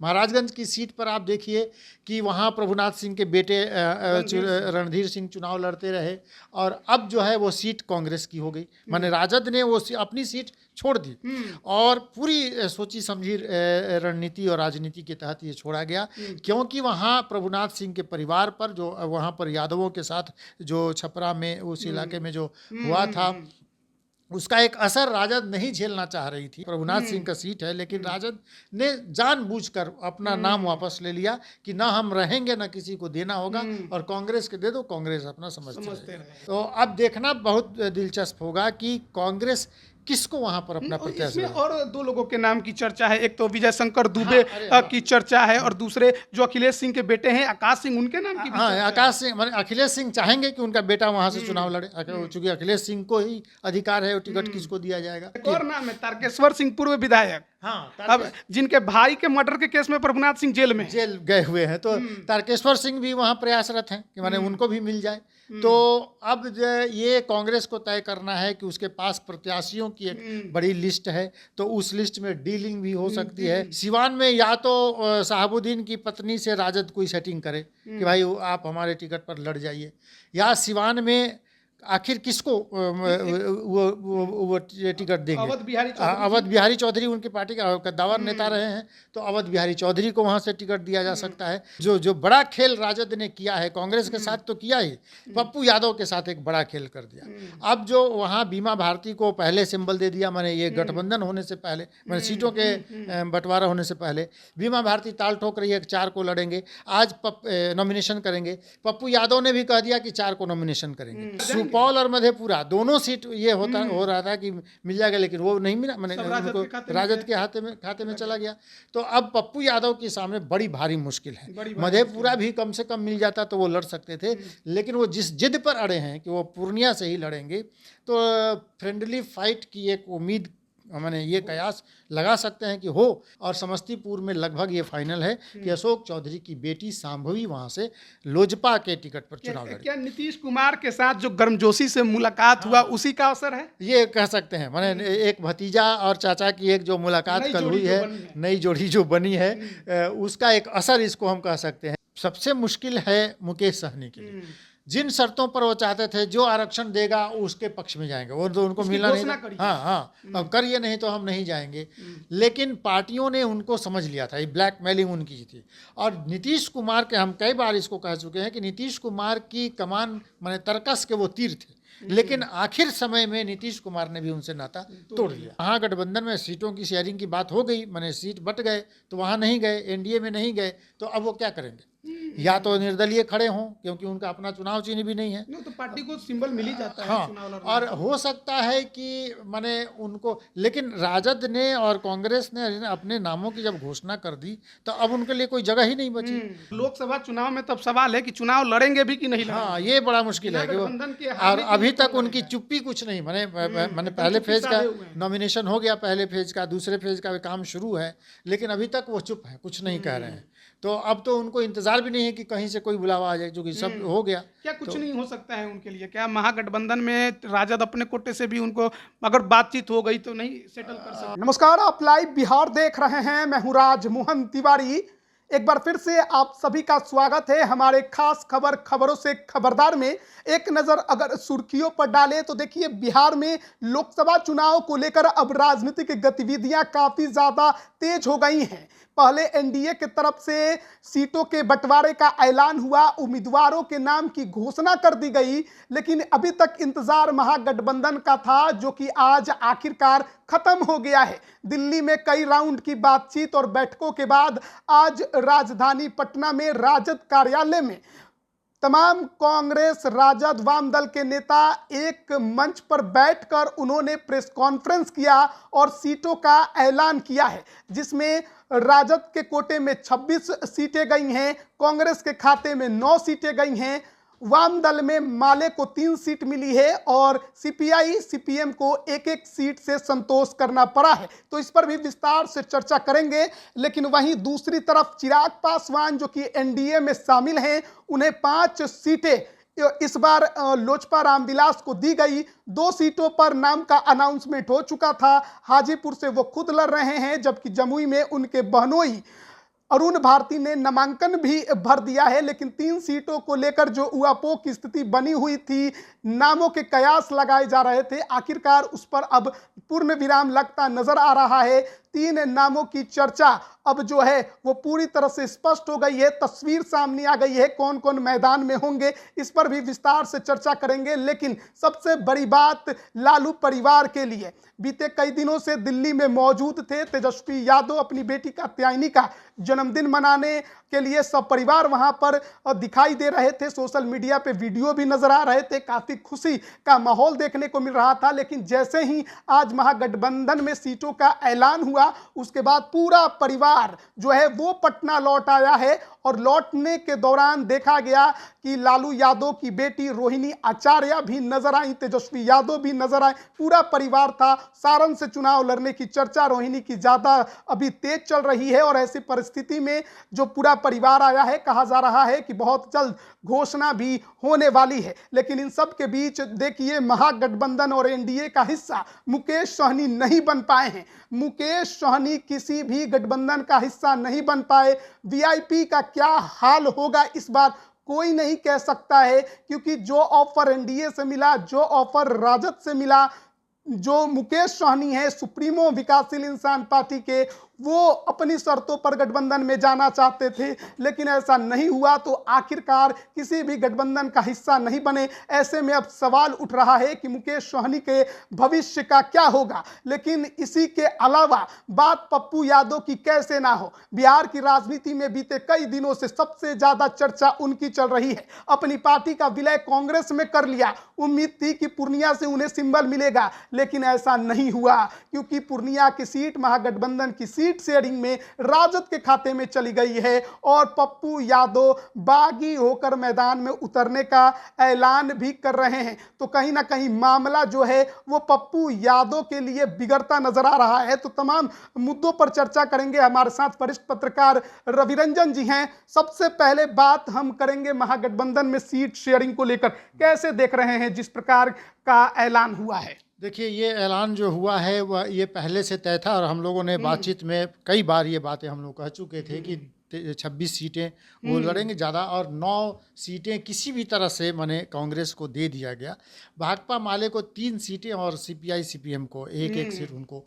महाराजगंज की सीट पर आप देखिए कि वहाँ प्रभुनाथ सिंह के बेटे रणधीर सिंह चुनाव लड़ते रहे, और अब जो है वो सीट कांग्रेस की हो गई। माने राजद ने वो अपनी सीट छोड़ दी, और पूरी सोची समझी रणनीति और राजनीति के तहत ये छोड़ा गया, क्योंकि वहाँ प्रभुनाथ सिंह के परिवार पर, जो वहाँ पर यादवों के साथ जो छपरा में उस इलाके में जो हुआ था, उसका एक असर राजद नहीं झेलना चाह रही थी। प्रभुनाथ सिंह का सीट है, लेकिन राजद ने जानबूझकर अपना नाम वापस ले लिया कि ना हम रहेंगे, ना किसी को देना होगा, और कांग्रेस के दे दो, कांग्रेस अपना समझते रहे। तो अब देखना बहुत दिलचस्प होगा कि कांग्रेस किसको वहां पर अपना प्रत्याशी। और दो लोगों के नाम की चर्चा है, एक तो विजय शंकर दुबे की चर्चा है, और दूसरे जो अखिलेश सिंह के बेटे हैं आकाश सिंह, उनके नाम की भी चर्चा है। आकाश सिंह माने अखिलेश सिंह चाहेंगे कि उनका बेटा वहां से चुनाव लड़े, चूंकि अखिलेश सिंह को ही अधिकार है वो टिकट किसको दिया जाएगा। एक और नाम है तारकेश्वर सिंह, पूर्व विधायक। हाँ, अब जिनके भाई के मर्डर के केस में प्रभुनाथ सिंह जेल गए हुए हैं, तो तारकेश्वर सिंह भी वहां प्रयासरत हैं कि माने उनको भी मिल जाए। तो अब ये कांग्रेस को तय करना है कि उसके पास प्रत्याशियों की एक बड़ी लिस्ट है, तो उस लिस्ट में डीलिंग भी हो सकती है। सिवान में या तो शहाबुद्दीन की पत्नी से राजद कोई सेटिंग करे कि भाई आप हमारे टिकट पर लड़ जाइए, या सिवान में आखिर किसको वो टिकट देंगे। अवध बिहारी चौधरी उनकी पार्टी का कद्दावर नेता रहे हैं, तो अवध बिहारी चौधरी को वहां से टिकट दिया जा सकता है। जो बड़ा खेल राजद ने किया है, कांग्रेस के साथ तो किया ही, पप्पू यादव के साथ एक बड़ा खेल कर दिया। अब जो वहां बीमा भारती को पहले सिंबल दे दिया, माने ये गठबंधन होने से पहले, माने सीटों के बंटवारा होने से पहले बीमा भारती ताल ठोक रही है, 4 को लड़ेंगे, आज नॉमिनेशन करेंगे। पप्पू यादव ने भी कह दिया कि 4 को नॉमिनेशन करेंगे। सुपौल और मधेपुरा दोनों सीट ये हो रहा था कि मिल जाएगा, लेकिन वो नहीं मिला, मैंने उनको राजद के खाते में चला गया। तो अब पप्पू यादव के सामने बड़ी भारी मुश्किल है। मधेपुरा भी कम से कम मिल जाता तो वो लड़ सकते थे, लेकिन वो जिस जिद पर अड़े हैं कि वो पूर्णिया से ही लड़ेंगे, तो फ्रेंडली फाइट की एक उम्मीद मैंने ये कयास लगा सकते हैं कि हो। और समस्तीपुर में लगभग ये फाइनल है कि अशोक चौधरी की बेटी सांभवी वहां से लोजपा के टिकट पर चुनाव लड़ेगी। क्या नीतीश कुमार के साथ जो गर्मजोशी से मुलाकात हुआ उसी का असर है? ये कह सकते हैं, मैंने एक भतीजा और चाचा की एक जो मुलाकात कल हुई है, नई जोड़ी जो बनी है, उसका एक असर इसको हम कह सकते हैं। सबसे मुश्किल है मुकेश सहनी के लिए। जिन शर्तों पर वो चाहते थे, जो आरक्षण देगा उसके पक्ष में जाएंगे, वो तो उनको मिला नहीं। हाँ, करिए नहीं तो हम नहीं जाएंगे। लेकिन पार्टियों ने उनको समझ लिया था, ये ब्लैकमेलिंग उनकी थी। और नीतीश कुमार के, हम कई बार इसको कह चुके हैं कि नीतीश कुमार की कमान माने तरकस के वो तीर थे, लेकिन आखिर समय में नीतीश कुमार ने भी उनसे नाता तोड़ दिया। महागठबंधन में सीटों की शेयरिंग की बात हो गई, माने सीट बट गए तो वहाँ नहीं गए, एनडीए में नहीं गए, तो अब वो क्या करेंगे? या तो निर्दलीय खड़े हों, क्योंकि उनका अपना चुनाव चिन्ह भी नहीं है, तो पार्टी को सिंबल मिल ही जाता है। हाँ, और हो सकता है कि माने उनको, लेकिन राजद ने और कांग्रेस ने अपने नामों की जब घोषणा कर दी तो अब उनके लिए कोई जगह ही नहीं बची। लोकसभा चुनाव में तब सवाल है कि चुनाव लड़ेंगे भी कि नहीं लड़ेंगे। हाँ, ये बड़ा मुश्किल है कि वो, और अभी तक उनकी चुप्पी कुछ नहीं, मैंने पहले फेज का नॉमिनेशन हो गया, पहले फेज का, दूसरे फेज का काम शुरू है, लेकिन अभी तक वो चुप है, कुछ नहीं कह रहे हैं। तो अब तो उनको इंतजार भी नहीं है कि कहीं से कोई बुलावा आ जाए, क्योंकि सब हो गया। क्या कुछ नहीं हो सकता है उनके लिए? क्या महागठबंधन में राजद अपने कोटे से भी उनको अगर बातचीत हो गई तो नहीं सेटल कर सकते? नमस्कार, आप लाइव बिहार देख रहे हैं, मैं हूं राजमोहन तिवारी। एक बार फिर से आप सभी का स्वागत है हमारे खास खबरों से खबरदार में। एक नजर अगर सुर्खियों पर डालें तो देखिए, बिहार में लोकसभा चुनाव को लेकर अब राजनीतिक गतिविधियां काफी ज्यादा तेज हो गई हैं। पहले एनडीए की तरफ से सीटों के बंटवारे का ऐलान हुआ, उम्मीदवारों के नाम की घोषणा कर दी गई, लेकिन अभी तक इंतजार महागठबंधन का था, जो कि आज आखिरकार खत्म हो गया है। दिल्ली में कई राउंड की बातचीत और बैठकों के बाद आज राजधानी पटना में राजद कार्यालय में तमाम कांग्रेस, राजद, वाम दल के नेता एक मंच पर बैठकर उन्होंने प्रेस कॉन्फ्रेंस किया और सीटों का ऐलान किया है, जिसमें राजद के कोटे में 26 सीटें गई हैं, कांग्रेस के खाते में 9 सीटें गई हैं, वाम दल में माले को 3 सीट मिली है और सीपीआई सीपीएम को एक सीट से संतोष करना पड़ा है। तो इस पर भी विस्तार से चर्चा करेंगे। लेकिन वहीं दूसरी तरफ चिराग पासवान, जो कि एनडीए में शामिल हैं, उन्हें 5 सीटें इस बार लोजपा रामविलास को दी गई। 2 सीटों पर नाम का अनाउंसमेंट हो चुका था। हाजीपुर से वो खुद लड़ रहे हैं, जबकि जमुई में उनके बहनोई अरुण भारती ने नामांकन भी भर दिया है, लेकिन 3 सीटों को लेकर जो उहापोह की स्थिति बनी हुई थी, नामों के कयास लगाए जा रहे थे, आखिरकार उस पर अब पूर्ण विराम लगता नजर आ रहा है। 3 नामों की चर्चा अब जो है वो पूरी तरह से स्पष्ट हो गई है, तस्वीर सामने आ गई है, कौन कौन मैदान में होंगे इस पर भी विस्तार से चर्चा करेंगे। लेकिन सबसे बड़ी बात लालू परिवार के लिए, बीते कई दिनों से दिल्ली में मौजूद थे तेजस्वी यादव, अपनी बेटी कात्यायनी का जन्मदिन मनाने के लिए सब परिवार वहां पर दिखाई दे रहे थे। सोशल मीडिया पे वीडियो भी नजर आ रहे थे, काफी खुशी का माहौल देखने को मिल रहा था। लेकिन जैसे ही आज महागठबंधन में सीटों का ऐलान हुआ, उसके बाद पूरा परिवार जो है वो पटना लौट आया है, और लौटने के दौरान देखा गया कि लालू यादव की बेटी रोहिणी आचार्य भी नजर आई, तेजस्वी यादव भी नजर आए, पूरा परिवार था। सारण से चुनाव लड़ने की चर्चा रोहिणी की ज्यादा अभी तेज चल रही है, और ऐसी परिस्थिति में जो पूरा परिवार आया है, कहा जा रहा है कि बहुत जल्द घोषणा भी होने वाली है। लेकिन इन सब के बीच देखिए, महागठबंधन और एनडीए का हिस्सा मुकेश सहनी नहीं बन पाए हैं। मुकेश सहनी किसी भी गठबंधन का हिस्सा नहीं बन पाए। वीआईपी का क्या हाल होगा इस बार कोई नहीं कह सकता है, क्योंकि जो ऑफर एनडीए से मिला, जो ऑफर राजद से मिला, जो मुकेश सहनी है सुप्रीमो विकासशील इंसान पार्टी के, वो अपनी शर्तों पर गठबंधन में जाना चाहते थे, लेकिन ऐसा नहीं हुआ, तो आखिरकार किसी भी गठबंधन का हिस्सा नहीं बने। ऐसे में अब सवाल उठ रहा है कि मुकेश सहनी के भविष्य का क्या होगा। लेकिन इसी के अलावा बात पप्पू यादव की कैसे ना हो, बिहार की राजनीति में बीते कई दिनों से सबसे ज्यादा चर्चा उनकी चल रही है। अपनी पार्टी का विलय कांग्रेस में कर लिया, उम्मीद थी कि पूर्णिया से उन्हें सिंबल मिलेगा, लेकिन ऐसा नहीं हुआ, क्योंकि पूर्णिया की सीट महागठबंधन की सीट शेयरिंग में राजद के खाते में चली गई है, और पप्पू यादव बागी होकर मैदान में उतरने का ऐलान भी कर रहे हैं। तो कहीं ना कहीं मामला जो है वो पप्पू यादव के लिए बिगड़ता नजर आ रहा है। तो तमाम मुद्दों पर चर्चा करेंगे। हमारे साथ वरिष्ठ पत्रकार रविरंजन जी हैं। सबसे पहले बात हम करेंगे महागठबंधन में सीट शेयरिंग को लेकर, कैसे देख रहे हैं जिस प्रकार का ऐलान हुआ है? देखिए, ये ऐलान जो हुआ है वह ये पहले से तय था, और हम लोगों ने बातचीत में कई बार ये बातें हम लोग कह चुके थे कि 26 सीटें वो लड़ेंगे ज़्यादा, और 9 सीटें किसी भी तरह से माने कांग्रेस को दे दिया गया। भाकपा माले को 3 सीटें और सीपीआई सीपीएम को एक सीट उनको।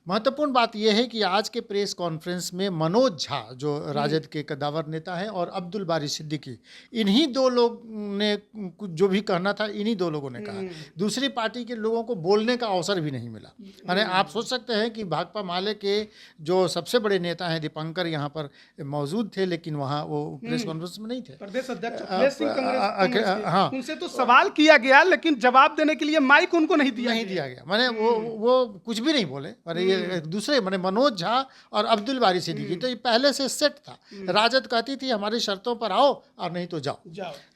महत्वपूर्ण बात यह है कि आज के प्रेस कॉन्फ्रेंस में मनोज झा जो राजद के कद्दावर नेता हैं और अब्दुल बारी सिद्दीकी, इन्हीं 2 लोग ने कुछ जो भी कहना था इन्हीं 2 लोगों ने कहा। दूसरी पार्टी के लोगों को बोलने का अवसर भी नहीं मिला। यानी आप सोच सकते हैं कि भाकपा माले के जो सबसे बड़े नेता हैं दीपंकर यहाँ पर मौजूद थे, लेकिन वहाँ वो प्रेस कॉन्फ्रेंस में नहीं थे। प्रदेश अध्यक्ष अखिलेश सिंह कांग्रेस, हाँ, उनसे तो सवाल किया गया, लेकिन जवाब देने के लिए माइक उनको नहीं दिया गया। माने वो कुछ भी नहीं बोले। माने दूसरे माने मनोज झा और अब्दुल बारी सिद्दीकी, तो ये पहले से सेट था। राजद कहती थी हमारी शर्तों पर आओ और नहीं तो जाओ।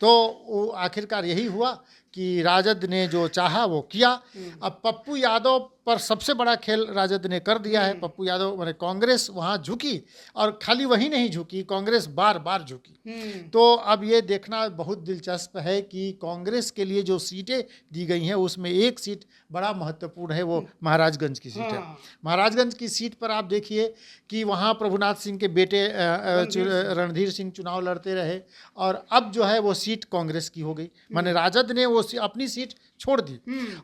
तो आखिरकार यही हुआ कि राजद ने जो चाहा वो किया। अब पप्पू यादव पर सबसे बड़ा खेल राजद ने कर दिया है। पप्पू यादव माने कांग्रेस वहाँ झुकी, और खाली वही नहीं झुकी, कांग्रेस बार बार झुकी। तो अब ये देखना बहुत दिलचस्प है कि कांग्रेस के लिए जो सीटें दी गई हैं उसमें एक सीट बड़ा महत्वपूर्ण है, वो महाराजगंज की सीट है। महाराजगंज की सीट पर आप देखिए कि वहाँ प्रभुनाथ सिंह के बेटे रणधीर सिंह चुनाव लड़ते रहे, और अब जो है वो सीट कांग्रेस की हो गई। माने राजद ने वो अपनी सीट छोड़ दी,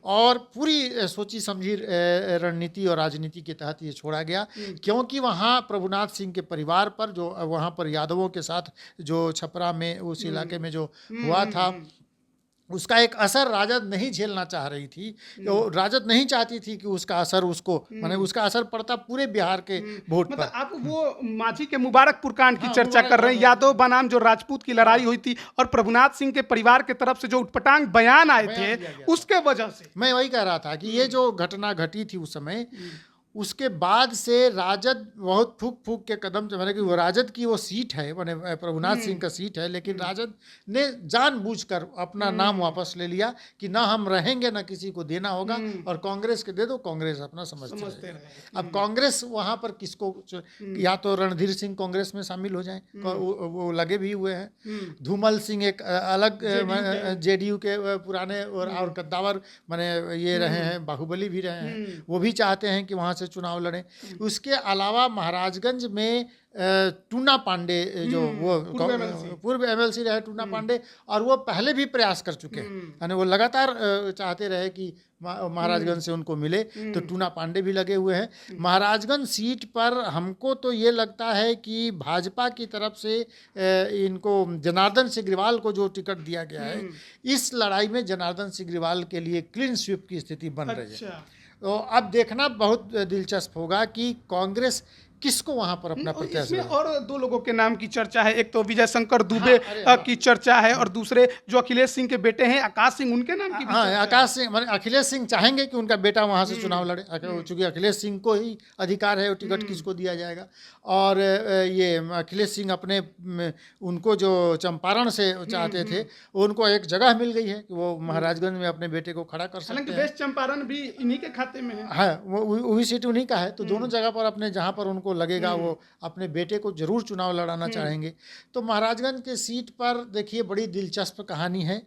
और पूरी सोची समझी रणनीति और राजनीति के तहत ये छोड़ा गया, क्योंकि वहाँ प्रभुनाथ सिंह के परिवार पर जो वहाँ पर यादवों के साथ जो छपरा में उस इलाके में जो हुआ था, उसका एक असर राजद नहीं झेलना चाह रही थी। तो राजद नहीं चाहती थी कि उसका असर उसको माने उसका असर पड़ता पूरे बिहार के वोट पर। आप वो मांझी के मुबारकपुर कांड की चर्चा कर रहे हैं, यादव बनाम जो राजपूत की लड़ाई हुई थी, और प्रभुनाथ सिंह के परिवार के तरफ से जो उटपटांग बयान आए थे, उसके वजह से मैं वही कह रहा था कि ये जो घटना घटी थी उस समय, उसके बाद से राजद बहुत फूक फूक के कदम चल रहे कि वो राजद की वो सीट है, माने प्रभुनाथ सिंह का सीट है, लेकिन राजद ने जानबूझकर अपना नाम वापस ले लिया कि ना हम रहेंगे ना किसी को देना होगा, और कांग्रेस के दे दो, कांग्रेस अपना समझते रहे। अब कांग्रेस वहाँ पर किसको, या तो रणधीर सिंह कांग्रेस में शामिल हो जाएं, वो लगे भी हुए हैं। धूमल सिंह एक अलग जेडीयू के पुराने और कद्दावर माने ये रहे हैं, बाहुबली भी रहे हैं, वो भी चाहते हैं कि वहाँ से से चुनाव लड़े। उसके अलावा महाराजगंज में टूना पांडे जो वो पूर्व एमएलसी रहे टूना पांडे, और वो पहले भी प्रयास कर चुके हैं, यानी वो लगातार चाहते रहे कि महाराजगंज से उनको मिले, तो टूना पांडे भी लगे हुए हैं। महाराजगंज सीट पर हमको तो ये लगता है कि भाजपा की तरफ से इनको जनार्दन सिग्रीवाल को जो टिकट दिया गया है, इस लड़ाई में जनार्दन सिग्रीवाल के लिए क्लीन स्वीप की स्थिति बन रही है। तो अब देखना बहुत दिलचस्प होगा कि कांग्रेस किसको वहां पर अपना प्रत्याशी। इसमें और दो लोगों के नाम की चर्चा है, एक तो विजय शंकर दुबे की चर्चा है, और दूसरे जो अखिलेश सिंह के बेटे हैं आकाश सिंह, उनके नाम की भी चर्चा आकाश सिंह, माने अखिलेश सिंह चाहेंगे कि उनका बेटा वहां से चुनाव लड़े, चूंकि अखिलेश सिंह को ही अधिकार है वो टिकट किसको दिया जाएगा। और ये अखिलेश सिंह अपने उनको जो चंपारण से चाहते थे, उनको एक जगह मिल गई है कि वो महाराजगंज में अपने बेटे को खड़ा कर सकते हैं। वेस्ट चंपारण भी इन्हीं के खाते में है, वही सीट उन्हीं का है। तो दोनों जगह पर अपने जहां पर उनको लगेगा वो अपने बेटे को जरूर चुनाव लड़ाना चाहेंगे। तो महाराजगंज के सीट पर देखिए बड़ी दिलचस्प कहानी है।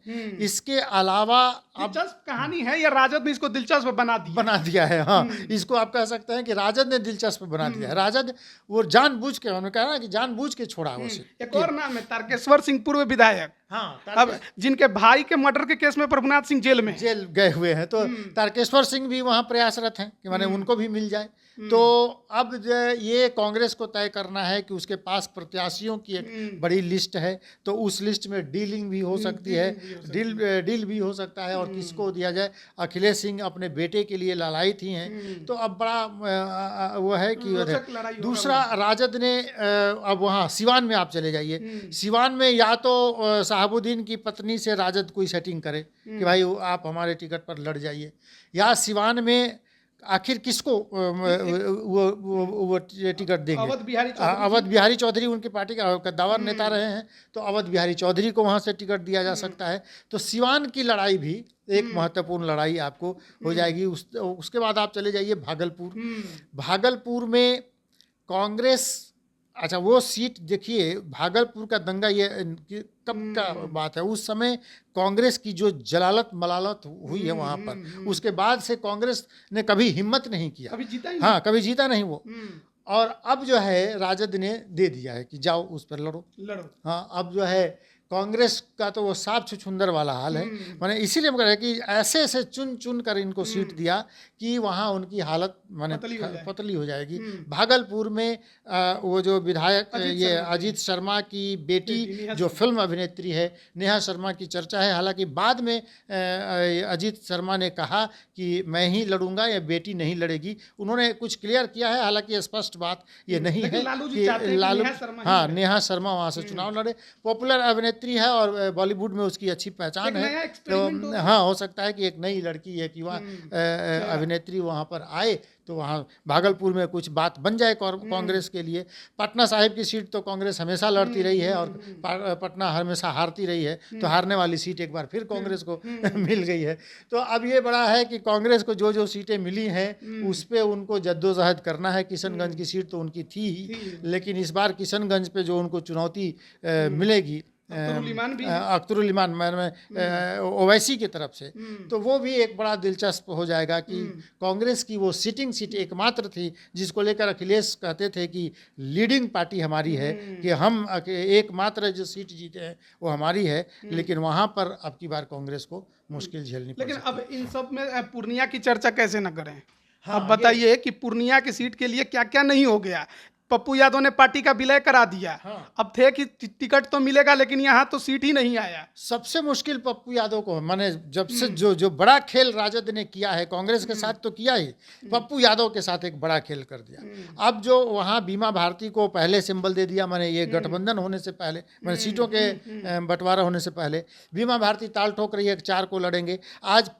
इसके अलावा दिलचस्प कहानी है या राजद ने इसको दिलचस्प बना दिया है। हाँ, इसको आप कह सकते हैं कि राजद ने दिलचस्प बना दिया है। राजद वो जानबूझ के, उन्होंने कहा ना कि जानबूझ के छोड़ा वो सीट। एक और नाम है तारकेश्वर सिंह, पूर्व विधायक, हाँ, अब जिनके भाई के मर्डर के केस में प्रभुनाथ सिंह जेल गए हुए हैं। तो तारकेश्वर सिंह भी वहां प्रयासरत हैं कि माने उनको भी मिल जाए। तो अब ये कांग्रेस को तय करना है कि उसके पास प्रत्याशियों की एक बड़ी लिस्ट है, तो उस लिस्ट में डीलिंग भी हो सकती है, डील भी हो सकता है, और किसको दिया जाए। अखिलेश सिंह अपने बेटे के लिए लालायित ही हैं। तो अब बड़ा वो है कि दूसरा राजद ने अब वहाँ सिवान में आप चले जाइए, सिवान में या तो शहाबुद्दीन की पत्नी से राजद कोई सेटिंग करे कि भाई आप हमारे टिकट पर लड़ जाइए, या सिवान में आखिर किसको वो टिकट देंगे। अवध बिहारी चौधरी उनकी पार्टी का कद्दावर नेता रहे हैं, तो अवध बिहारी चौधरी को वहाँ से टिकट दिया जा सकता है। तो सिवान की लड़ाई भी एक महत्वपूर्ण लड़ाई आपको हो जाएगी। उसके बाद आप चले जाइए भागलपुर। भागलपुर में कांग्रेस, अच्छा वो सीट देखिए, भागलपुर का दंगा ये कब का बात है, उस समय कांग्रेस की जो जलालत मलालत हुई है वहाँ पर, उसके बाद से कांग्रेस ने कभी हिम्मत नहीं किया, कभी जीता नहीं। हाँ, कभी जीता नहीं वो। और अब जो है राजद ने दे दिया है कि जाओ उस पर लड़ो। हाँ, अब जो है कांग्रेस का तो वो साफ छुछुंदर वाला हाल है। मैंने इसीलिए कह रहा कि ऐसे ऐसे चुन चुन कर इनको सीट दिया कि वहाँ उनकी हालत माने पतली हो जाएगी। भागलपुर में वो जो विधायक ये अजीत शर्मा की बेटी जो फिल्म अभिनेत्री है नेहा शर्मा की चर्चा है। हालांकि बाद में अजीत शर्मा ने कहा कि मैं ही लड़ूंगा, या बेटी नहीं लड़ेगी। उन्होंने कुछ क्लियर किया है, हालांकि स्पष्ट बात ये नहीं है कि लालू, हाँ, नेहा शर्मा वहाँ से चुनाव लड़े। पॉपुलर अभिनेत्री है और बॉलीवुड में उसकी अच्छी पहचान है। तो हाँ, हो सकता है कि एक नई लड़की, एक युवा अभिनेत्री वहाँ पर आए, तो वहाँ भागलपुर में कुछ बात बन जाए कांग्रेस के लिए। पटना साहिब की सीट तो कांग्रेस हमेशा लड़ती रही है, और पटना हमेशा हारती रही है, तो हारने वाली सीट एक बार फिर कांग्रेस को मिल गई है। तो अब ये बड़ा है कि कांग्रेस को जो जो सीटें मिली हैं उस पर उनको जद्दोजहद करना है। किशनगंज की सीट तो उनकी थी ही, लेकिन इस बार किशनगंज पे जो उनको चुनौती मिलेगी अख्तरुल ईमान ओवैसी की तरफ से, तो वो भी एक बड़ा दिलचस्प हो जाएगा कि कांग्रेस की वो सिटिंग सीट एकमात्र थी जिसको लेकर अखिलेश कहते थे कि लीडिंग पार्टी हमारी है, कि हम एकमात्र जो सीट जीते हैं वो हमारी है। लेकिन वहाँ पर अब की बार कांग्रेस को मुश्किल झेलनी पड़ी। लेकिन अब इन सब में पूर्णिया की चर्चा कैसे न करें। हाँ, अब बताइए कि पूर्णिया की सीट के लिए क्या क्या नहीं हो गया। पप्पू यादव ने पार्टी का विलय करा दिया। हाँ। अब थे कि टिकट तो मिलेगा, लेकिन यहाँ तो सीट ही नहीं आया। सबसे मुश्किल पप्पू यादव को, माने जब से जो बड़ा खेल राजद ने किया है, कांग्रेस के साथ तो किया ही, पप्पू यादव के साथ एक बड़ा खेल कर दिया। अब जो वहाँ बीमा भारती को पहले सिंबल दे दिया, माने ये गठबंधन होने से पहले, माने सीटों के बंटवारा होने से पहले बीमा भारती ताल ठोक रही है 4 को लड़ेंगे, आज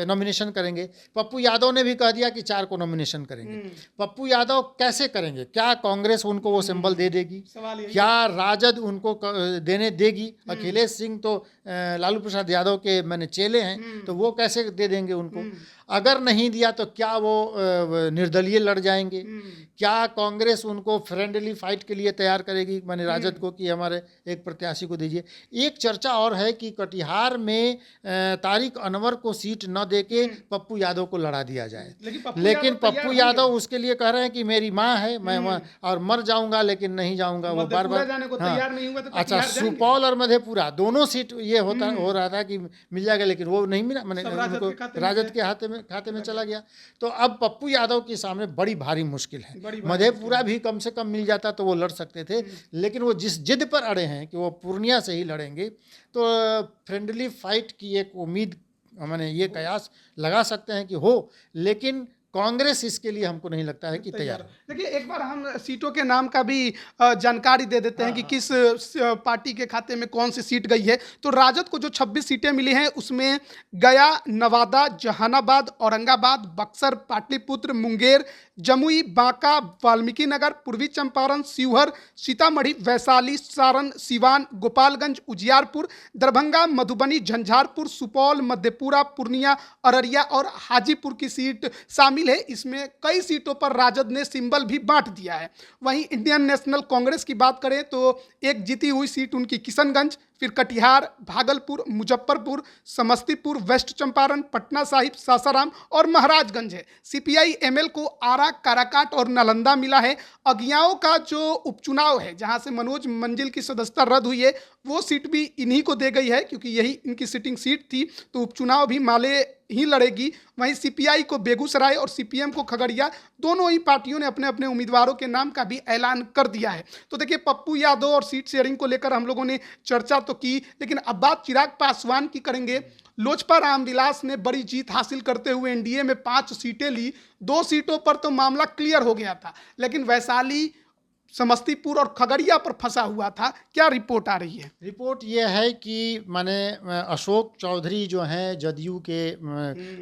नॉमिनेशन करेंगे। पप्पू यादव ने भी कह दिया कि 4 को नॉमिनेशन करेंगे। पप्पू यादव कैसे करेंगे? क्या कांग्रेस उनको वो सिंबल दे देगी? क्या राजद उनको देने देगी? अखिलेश सिंह तो लालू प्रसाद यादव के मैंने चेले हैं, तो वो कैसे दे देंगे उनको? अगर नहीं दिया तो क्या वो निर्दलीय लड़ जाएंगे? क्या कांग्रेस उनको फ्रेंडली फाइट के लिए तैयार करेगी, माने राजद को, कि हमारे एक प्रत्याशी को दीजिए? एक चर्चा और है कि कटिहार में तारिक अनवर को सीट न देके पप्पू यादव को लड़ा दिया जाए, लेकिन पप्पू यादव उसके लिए कह रहे हैं कि मेरी माँ है, मैं और मर जाऊंगा लेकिन नहीं जाऊंगा। वो बार बार जाने को तैयार नहीं हुआ। तो अच्छा, सुपौल और मधेपुरा दोनों सीट ये हो रहा था कि मिल जाएगा, लेकिन वो नहीं मिला, मैंने उनको राजद के खाते में चला गया। तो अब पप्पू यादव के सामने बड़ी भारी मुश्किल है। मधेपुरा भी कम से कम मिल जाता तो वो लड़ सकते थे, लेकिन वो जिस जिद पर अड़े हैं कि वो पूर्णिया से ही लड़ेंगे, तो फ्रेंडली फाइट की एक उम्मीद मैंने ये कयास लगा सकते हैं कि हो, लेकिन कांग्रेस इसके लिए हमको नहीं लगता है कि तैयार है। देखिए, एक बार हम सीटों के नाम का भी जानकारी दे देते हैं कि किस पार्टी के खाते में कौन सी सीट गई है। तो राजद को जो 26 सीटें मिली हैं उसमें गया, नवादा, जहानाबाद, औरंगाबाद, बक्सर, पाटलिपुत्र, मुंगेर, जमुई, बांका, वाल्मीकि नगर, पूर्वी चंपारण, शिवहर, सीतामढ़ी, वैशाली, सारण, सिवान, गोपालगंज, उजियारपुर, दरभंगा, मधुबनी, झंझारपुर, सुपौल, मधेपुरा, पूर्णिया, अररिया और हाजीपुर की सीट शामिल है। इसमें कई सीटों पर राजद ने सिंबल भी बांट दिया है। वहीं इंडियन नेशनल कांग्रेस की बात करें तो एक जीती हुई सीट उनकी किशनगंज, फिर कटिहार, भागलपुर, मुजफ्फरपुर, समस्तीपुर, वेस्ट चंपारण, पटना साहिब, सासाराम और महाराजगंज है। सीपीआई एमएल को आरा, काराकाट और नालंदा मिला है। अगियाओं का जो उपचुनाव है, जहां से मनोज मंजिल की सदस्यता रद्द हुई है, वो सीट भी इन्हीं को दे गई है, क्योंकि यही इनकी सिटिंग सीट थी। तो उपचुनाव भी माले ही लड़ेगी। वहीं सीपीआई को बेगूसराय और सीपीएम को खगड़िया, दोनों ही पार्टियों ने अपने अपने उम्मीदवारों के नाम का भी ऐलान कर दिया है। तो देखिए, पप्पू यादव और सीट शेयरिंग को लेकर हम लोगों ने चर्चा तो की, लेकिन अब बात चिराग पासवान की करेंगे। लोजपा रामविलास ने बड़ी जीत हासिल करते हुए एनडीए में 5 सीटें ली। 2 सीटों पर तो मामला क्लियर हो गया था, लेकिन वैशाली, समस्तीपुर और खगड़िया पर फंसा हुआ था। क्या रिपोर्ट आ रही है? रिपोर्ट ये है कि माने अशोक चौधरी जो हैं, जदयू के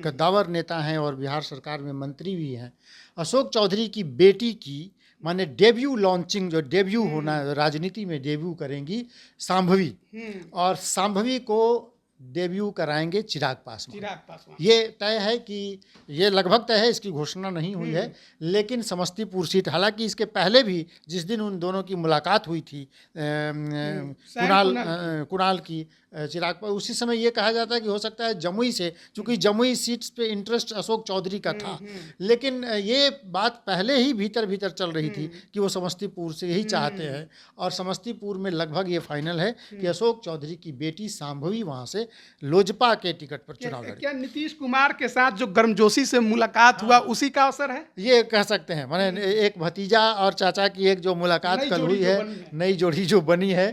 कद्दावर नेता हैं और बिहार सरकार में मंत्री भी हैं, अशोक चौधरी की बेटी की माने डेब्यू लॉन्चिंग, जो डेब्यू होना, राजनीति में डेब्यू करेंगी शांभवी, और शांभवी को डेब्यू कराएंगे चिराग पासवान। ये तय है कि ये लगभग तय है, इसकी घोषणा नहीं हुई है, लेकिन समस्तीपुर सीट, हालांकि इसके पहले भी जिस दिन उन दोनों की मुलाकात हुई थी कुणाल की चिराग पर, उसी समय ये कहा जाता है कि हो सकता है जमुई से, क्योंकि जमुई सीट्स पे इंटरेस्ट अशोक चौधरी का था, लेकिन ये बात पहले ही भीतर भीतर चल रही थी कि वो समस्तीपुर से ही चाहते हैं, और समस्तीपुर में लगभग ये फाइनल है कि अशोक चौधरी की बेटी शांभवी वहाँ से लोजपा के टिकट पर चुनाव लड़े। क्या नीतीश कुमार के साथ जो गर्मजोशी से मुलाकात हुआ उसी का असर है? ये कह सकते हैं, माने एक भतीजा और चाचा की एक जो मुलाकात कल हुई है, नई जोड़ी जो बनी है,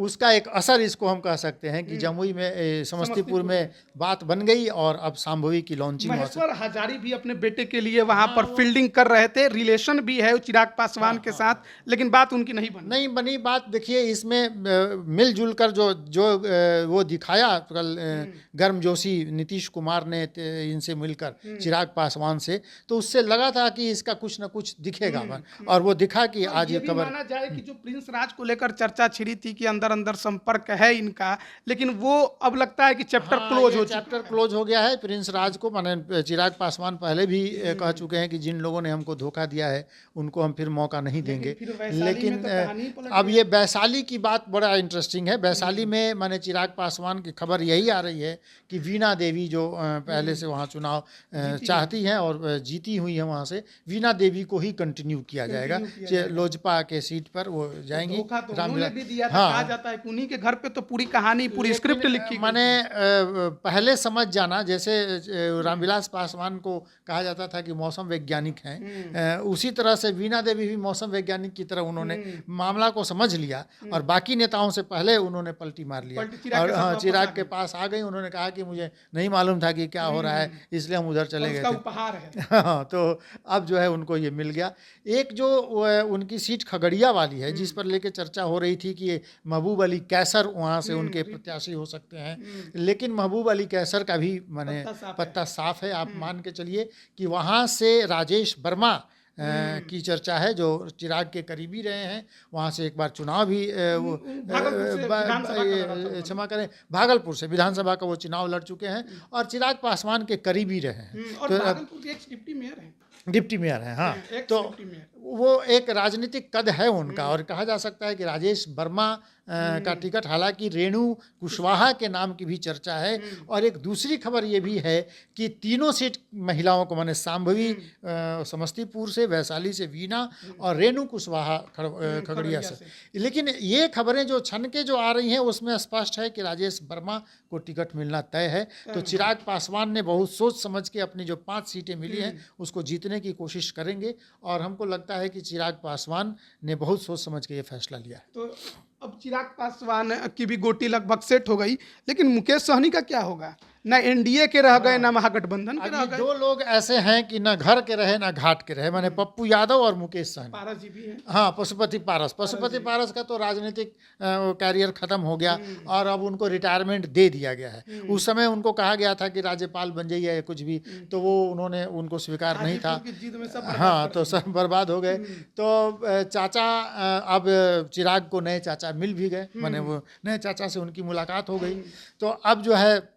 उसका एक असर इसको हम कह सकते हैं कि जमुई में, समस्तीपुर में बात बन गई और अब शांभवी की लॉन्चिंग। महेश्वर हजारी भी अपने बेटे के लिए वहां पर फील्डिंग कर रहे थे। रिलेशन भी है चिराग पासवान के साथ, लेकिन बात उनकी नहीं बनी। बात देखिए, इसमें मिलजुल कर जो वो दिखाया कल गर्मजोशी नीतीश कुमार ने इनसे मिलकर चिराग पासवान से, तो उससे लगा था कि इसका कुछ ना कुछ दिखेगा, और वो दिखा कि आज ये खबर माना जाए कि जो प्रिंस राज को लेकर चर्चा छिड़ी थी कि अंदर अंदर संपर्क है इनका, लेकिन वो अब लगता है कि चैप्टर क्लोज हो गया है। प्रिंस राज को माने चिराग पासवान पहले भी कह चुके हैं कि जिन लोगों ने हमको धोखा दिया है उनको हम फिर मौका नहीं देंगे। लेकिन अब ये वैशाली की बात बड़ा इंटरेस्टिंग है। वैशाली में माने चिराग पासवान की खबर यही आ रही है कि वीणा देवी जो पहले से वहाँ चुनाव चाहती हैं और जीती हुई है, वहाँ से वीणा देवी को ही कंटिन्यू किया जाएगा। लोजपा के सीट पर वो जाएंगी। कहा जाता है उन्हीं के घर पे तो पूरी कहानी, पूरी स्क्रिप्ट लिखी। माने पहले समझ जाना, जैसे रामविलास पासवान को कहा जाता था कि मौसम वैज्ञानिक हैं, उसी तरह से वीणा देवी भी मौसम वैज्ञानिक की तरह उन्होंने मामला को समझ लिया और बाकी नेताओं से पहले उन्होंने पलटी मार लिया और चिराग के पास आ गई। उन्होंने कहा कि मुझे नहीं मालूम था कि क्या हो रहा है, इसलिए हम उधर चले गए थे। उपहार है। हाँ, तो अब जो है उनको ये मिल गया। एक जो उनकी सीट खगड़िया वाली है, जिस पर लेके चर्चा हो रही थी कि महबूब अली कैसर वहाँ से उनके प्रत्याशी हो सकते हैं, लेकिन महबूब अली कैसर का भी माने पत्ता साफ है। आप मान के चलिए कि वहाँ से राजेश वर्मा की चर्चा है, जो चिराग के करीबी रहे हैं। वहाँ से एक बार चुनाव भी क्षमा करें, भागलपुर से विधानसभा का वो चुनाव लड़ चुके हैं और चिराग पासवान के करीबी रहे हैं। और भागलपुर के एक्स डिप्टी मेयर हैं। डिप्टी मेयर है, हाँ। तो वो एक राजनीतिक कद है उनका, और कहा जा सकता है कि राजेश वर्मा का टिकट, हालांकि रेणु कुशवाहा के नाम की भी चर्चा है। और एक दूसरी खबर ये भी है कि तीनों सीट महिलाओं को, माने शांभवी समस्तीपुर से, वैशाली से वीना और रेणु कुशवाहा खगड़िया से। लेकिन ये खबरें जो छन के जो आ रही हैं उसमें स्पष्ट है कि राजेश वर्मा को टिकट मिलना तय है। तो चिराग पासवान ने बहुत सोच समझ के अपनी जो 5 सीटें मिली हैं उसको जीतने की कोशिश करेंगे, और हमको लगता है कि चिराग पासवान ने बहुत सोच समझ के ये फैसला लिया है। तो अब चिराग पासवान की भी गोटी लगभग सेट हो गई, लेकिन मुकेश सहनी का क्या होगा? ना एनडीए के रह गए, ना महागठबंधन के रह गए। 2 लोग ऐसे हैं कि ना घर के रहे ना घाट के रहे, माने पप्पू यादव और मुकेश सहनी। पारस जी भी हैं। हाँ, पशुपति पारस का तो राजनीतिक कैरियर खत्म हो गया और अब उनको रिटायरमेंट दे दिया गया है। उस समय उनको कहा गया था कि राज्यपाल बन जाइए या कुछ भी, तो वो उनको स्वीकार नहीं था। हाँ, तो सब बर्बाद हो गए। तो चाचा, अब चिराग को नए चाचा मिल भी गए, माने वो नए चाचा से उनकी मुलाकात हो गई। तो अब जो है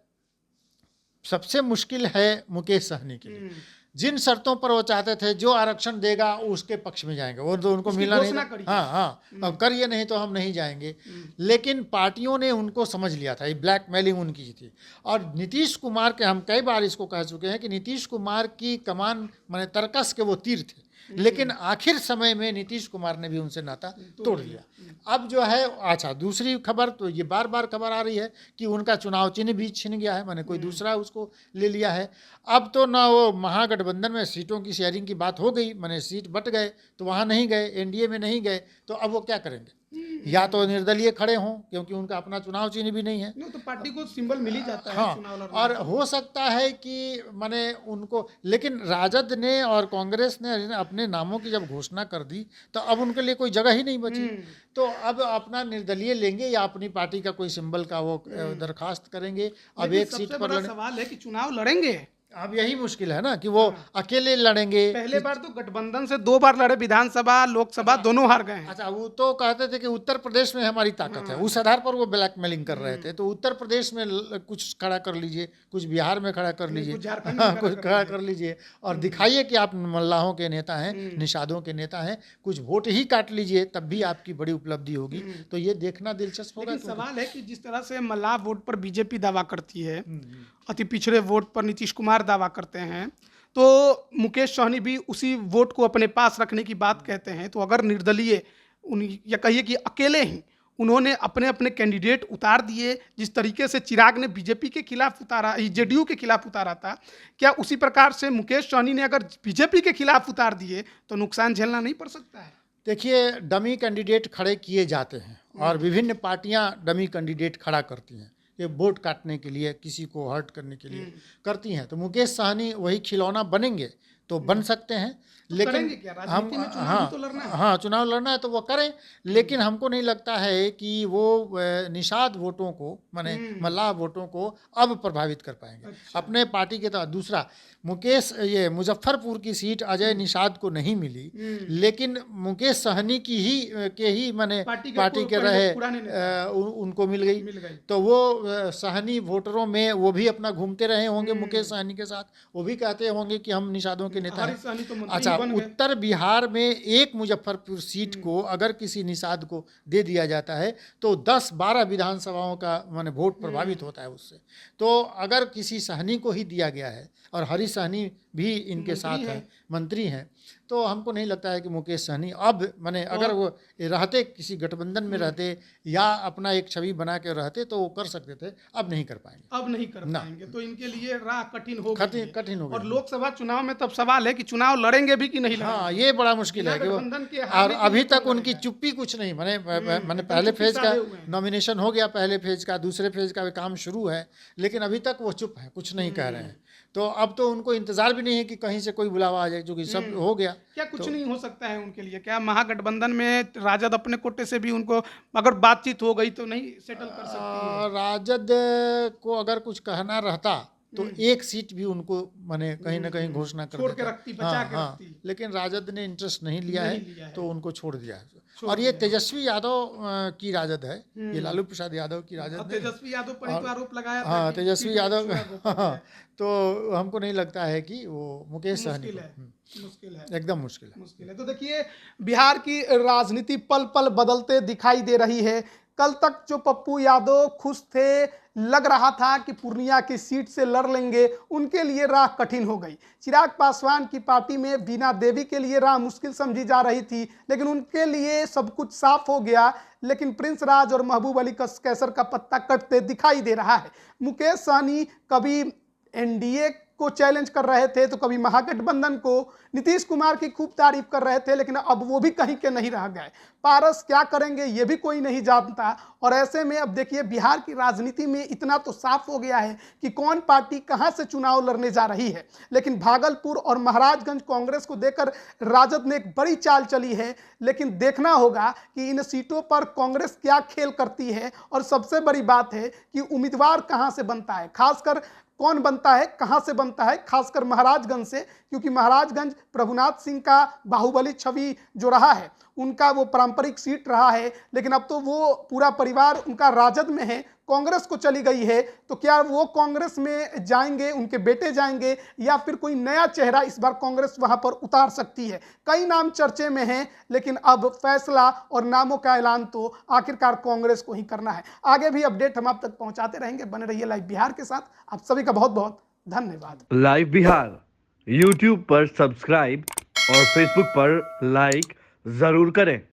सबसे मुश्किल है मुकेश सहनी के लिए। जिन शर्तों पर वो चाहते थे, जो आरक्षण देगा उसके पक्ष में जाएंगे, वो तो उनको मिला नहीं था। हाँ, अब करिए नहीं तो हम नहीं जाएंगे। लेकिन पार्टियों ने उनको समझ लिया था, ये ब्लैकमेलिंग उनकी थी। और नीतीश कुमार के, हम कई बार इसको कह चुके हैं कि नीतीश कुमार की कमान माने तरकस के वो तीर थे, लेकिन आखिर समय में नीतीश कुमार ने भी उनसे नाता तोड़ दिया। अब जो है, अच्छा, दूसरी खबर तो ये बार बार खबर आ रही है कि उनका चुनाव चिन्ह भी छिन गया है, माने कोई दूसरा उसको ले लिया है। अब तो ना वो महागठबंधन में सीटों की शेयरिंग की बात हो गई, माने सीट बट गए तो वहाँ नहीं गए, एनडीए में नहीं गए, तो अब वो क्या करेंगे? या तो निर्दलीय खड़े हों, क्योंकि उनका अपना चुनाव चिन्ह भी नहीं है। तो पार्टी को सिंबल मिल ही जाता है। हाँ, और हो सकता है कि माने उनको, लेकिन राजद ने और कांग्रेस ने अपने नामों की जब घोषणा कर दी तो अब उनके लिए कोई जगह ही नहीं बची। तो अब अपना निर्दलीय लेंगे या अपनी पार्टी का कोई सिंबल का वो दरखास्त करेंगे। अब एक सीट पर सवाल है कि चुनाव लड़ेंगे। अब यही मुश्किल है ना कि वो अकेले लड़ेंगे। पहले बार तो गठबंधन से 2 बार लड़े, विधानसभा लोकसभा दोनों हार गए हैं। अच्छा, वो तो कहते थे कि उत्तर प्रदेश में हमारी ताकत है, उस आधार पर वो ब्लैकमेलिंग कर रहे थे। तो उत्तर प्रदेश में कुछ खड़ा कर लीजिए, कुछ बिहार में खड़ा कर लीजिए, कुछ खड़ा कर लीजिए और दिखाइए कि आप मल्लाहों के नेता हैं, निषादों के नेता हैं, कुछ वोट ही काट लीजिए, तब भी आपकी बड़ी उपलब्धि होगी। तो ये देखना दिलचस्प होगा। सवाल है कि जिस तरह से मल्लाह वोट पर बीजेपी दावा करती है, अति पिछड़े वोट पर नीतीश कुमार दावा करते हैं, तो मुकेश सहनी भी उसी वोट को अपने पास रखने की बात कहते हैं। तो अगर निर्दलीय, या कहिए कि अकेले ही उन्होंने अपने अपने कैंडिडेट उतार दिए, जिस तरीके से चिराग ने बीजेपी के खिलाफ उतारा, जेडीयू के खिलाफ उतारा था, क्या उसी प्रकार से मुकेश सहनी ने अगर बीजेपी के खिलाफ उतार दिए तो नुकसान झेलना नहीं पड़ सकता है? देखिए, डमी कैंडिडेट खड़े किए जाते हैं और विभिन्न पार्टियां डमी कैंडिडेट खड़ा करती हैं, ये वोट काटने के लिए, किसी को हर्ट करने के लिए करती हैं। तो मुकेश सहनी वही खिलौना बनेंगे तो बन सकते हैं, लेकिन हम हाँ, चुनाव लड़ना है तो वो करें। लेकिन हमको नहीं लगता है कि वो निषाद वोटों को, माने मल्लाह वोटों को अब प्रभावित कर पाएंगे अपने पार्टी के तहत। दूसरा, मुकेश, ये मुजफ्फरपुर की सीट अजय निषाद को नहीं मिली, लेकिन मुकेश सहनी के ही माने पार्टी के रहे उनको मिल गई। तो वो सहनी वोटरों में वो भी अपना घूमते रहे होंगे मुकेश सहनी के साथ, वो भी कहते होंगे कि हम निषादों के नेता हैं। अच्छा, उत्तर बिहार में एक मुजफ्फरपुर सीट को अगर किसी निषाद को दे दिया जाता है तो 10-12 विधानसभाओं का माने वोट प्रभावित होता है उससे। तो अगर किसी सहनी को ही दिया गया है, और हरी सहनी भी इनके साथ है, मंत्री हैं, तो हमको नहीं लगता है कि मुकेश सहनी अब, माने अगर वो रहते, किसी गठबंधन में रहते या अपना एक छवि बना के रहते तो वो कर सकते थे, अब नहीं कर पाएंगे। अब नहीं कर पाएंगे, तो इनके लिए राह कठिन हो गई। और लोकसभा चुनाव में तब सवाल है कि चुनाव लड़ेंगे भी कि नहीं लड़ेंगे। हाँ, ये बड़ा मुश्किल है कि वो, और अभी तक उनकी चुप्पी कुछ नहीं, माने पहले फेज का नॉमिनेशन हो गया, पहले फेज का, दूसरे फेज का काम शुरू है, लेकिन अभी तक वो चुप है, कुछ नहीं कह रहे हैं। तो अब तो उनको इंतजार भी नहीं है कि कहीं से कोई बुलावा आ जाए, जो कि सब हो गया। क्या कुछ नहीं हो सकता है उनके लिए? क्या महागठबंधन में राजद अपने कोटे से भी उनको अगर बातचीत हो गई तो नहीं सेटल कर सकती है? राजद को अगर कुछ कहना रहता तो एक सीट भी उनको माने कहीं ना कहीं घोषणा कर छोड़ के देता। रखती, बचा के रखती। लेकिन राजद ने इंटरेस्ट नहीं लिया नहीं लिया है है। तो उनको छोड़ दिया है। छोड़ और ये दिया। तेजस्वी यादव की राजद है, ये लालू प्रसाद यादव की राजद और नहीं है। तेजस्वी यादव पर ही तो आरोप लगाया था हाँ, कि तेजस्वी सीट यादव छुड़ा गोपाल है। तो हमको नहीं लगता है कि वो मुकेश सहनी मुश्किल को- है, मुश्किल है, एकदम मुश्किल है। मुश्किल है। तो देखिए बिहार की राजनीति पल पल बदलते दिखाई दे रही है। कल तक जो पप्पू यादव खुश थे, लग रहा था कि पूर्णिया की सीट से लड़ लेंगे, उनके लिए राह कठिन हो गई। चिराग पासवान की पार्टी में बीना देवी के लिए राह मुश्किल समझी जा रही थी, लेकिन उनके लिए सब कुछ साफ हो गया। लेकिन प्रिंस राज और महबूब अली कैसर का पत्ता कटते दिखाई दे रहा है। मुकेश सहनी कभी एनडीए को चैलेंज कर रहे थे तो कभी महागठबंधन को, नीतीश कुमार की खूब तारीफ कर रहे थे, लेकिन अब वो भी कहीं के नहीं रह गए। पारस क्या करेंगे ये भी कोई नहीं जानता। और ऐसे में अब देखिए बिहार की राजनीति में इतना तो साफ हो गया है कि कौन पार्टी कहां से चुनाव लड़ने जा रही है। लेकिन भागलपुर और महाराजगंज कांग्रेस को देकर राजद ने एक बड़ी चाल चली है, लेकिन देखना होगा कि इन सीटों पर कांग्रेस क्या खेल करती है। और सबसे बड़ी बात है कि उम्मीदवार कहां से बनता है, खासकर कौन बनता है, कहां से बनता है, खासकर महाराजगंज से, क्योंकि महाराजगंज प्रभुनाथ सिंह का बाहुबली छवि जो रहा है, उनका वो पारंपरिक सीट रहा है। लेकिन अब तो वो पूरा परिवार उनका राजद में है, कांग्रेस को चली गई है। तो क्या वो कांग्रेस में जाएंगे, उनके बेटे जाएंगे, या फिर कोई नया चेहरा इस बार कांग्रेस वहां पर उतार सकती है। कई नाम चर्चे में हैं, लेकिन अब फैसला और नामों का ऐलान तो आखिरकार कांग्रेस को ही करना है। आगे भी अपडेट हम आप तक पहुंचाते रहेंगे। बने रहिए लाइव बिहार के साथ। आप सभी का बहुत बहुत धन्यवाद। लाइव बिहार यूट्यूब पर सब्सक्राइब और फेसबुक पर लाइक जरूर करें।